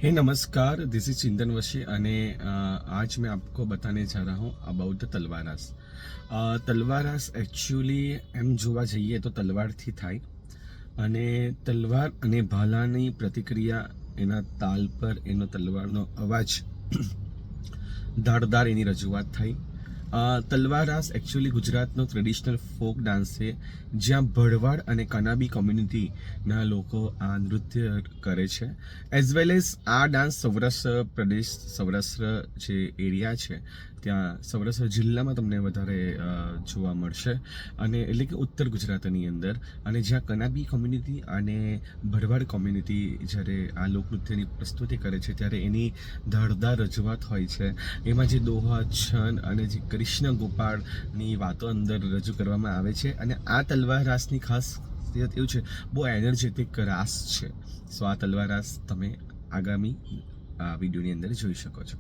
हे नमस्कार, this is चिंतन वशी અને आज मैं आपको बताने जा रहा हूँ अबाउट द તલવારસ. તલવારસ એકચ્યુઅલી એમ જોવા જઈએ તો તલવારથી થાય અને તલવાર અને ભાલાની પ્રતિક્રિયા એના તાલ પર એનો તલવારનો અવાજ ધારદાર એની રજૂઆત થઈ. તલવારસ એકચ્યુઅલી ગુજરાતનો ટ્રેડિશનલ ફોક ડાન્સ છે, જ્યાં ભરવાડ અને કનાબી કોમ્યુનિટીના લોકો આ નૃત્ય કરે છે. એઝ વેલ એઝ આ ડાન્સ સૌરાષ્ટ્ર પ્રદેશ, સૌરાષ્ટ્ર જે એરિયા છે ત્યાં સૌરાષ્ટ્ર જિલ્લામાં તમને વધારે જોવા મળશે, અને એટલે કે ઉત્તર ગુજરાતની અંદર. અને જ્યાં કનાબી કોમ્યુનિટી અને ભરવાડ કોમ્યુનિટી જ્યારે આ લોકનૃત્યની પ્રસ્તુતિ કરે છે ત્યારે એની ધારદાર રજૂઆત હોય છે. એમાં જે દોહા, છંદ અને જે કૃષ્ણ ગોપાળની વાતો અંદર રજૂ કરવામાં આવે છે. અને આ તલવાર રાસની ખાસ એવું છે, બહુ એનર્જેટિક રાસ છે. સો આ તલવાર રાસ તમે આગામી વિડીયોની અંદર જોઈ શકો છો.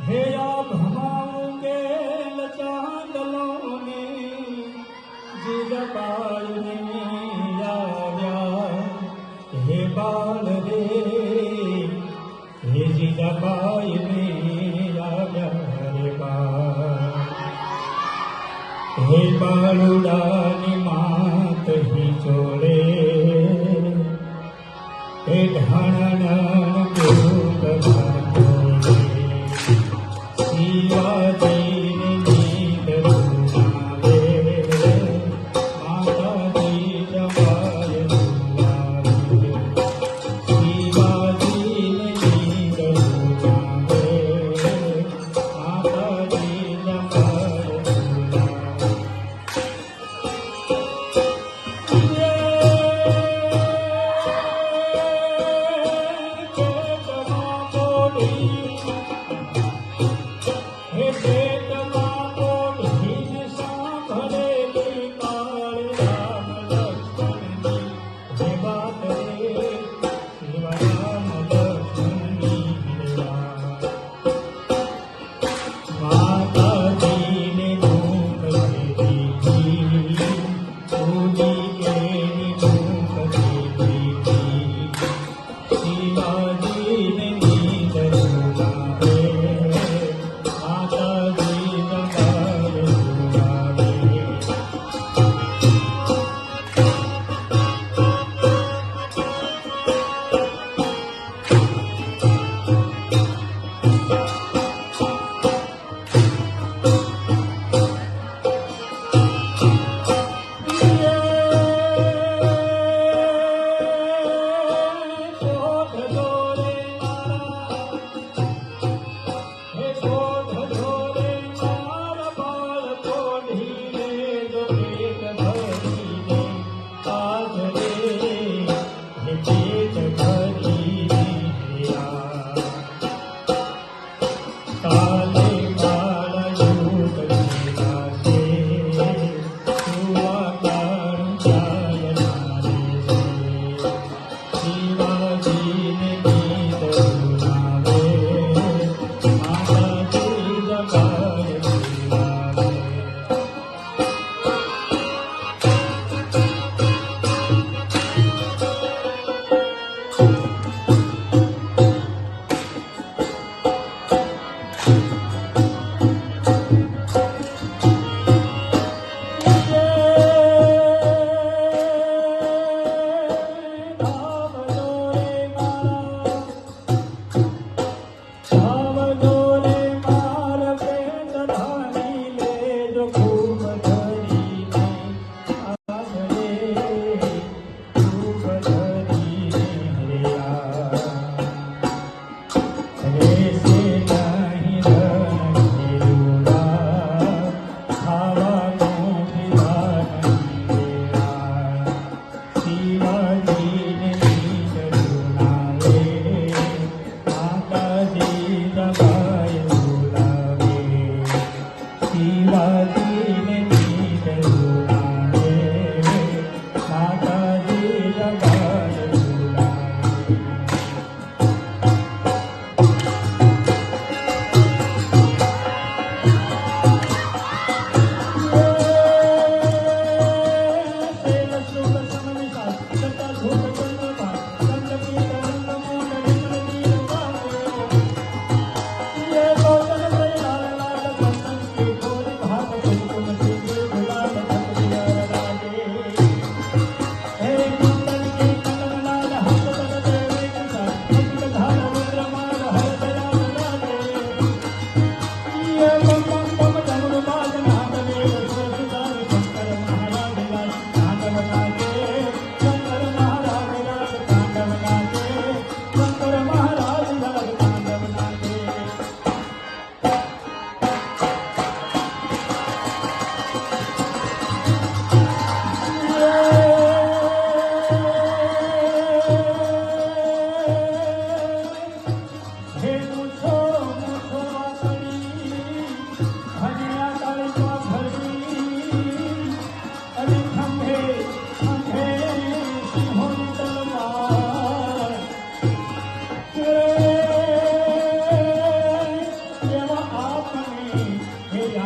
हे आप हमारे चांदलों ने जिजपाल ने आया हे बाल रे हे जिजपाल ने आया हे बालुडानी मात ही चोरे हे ढाणन दूत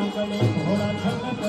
ગલે ઘોડા થન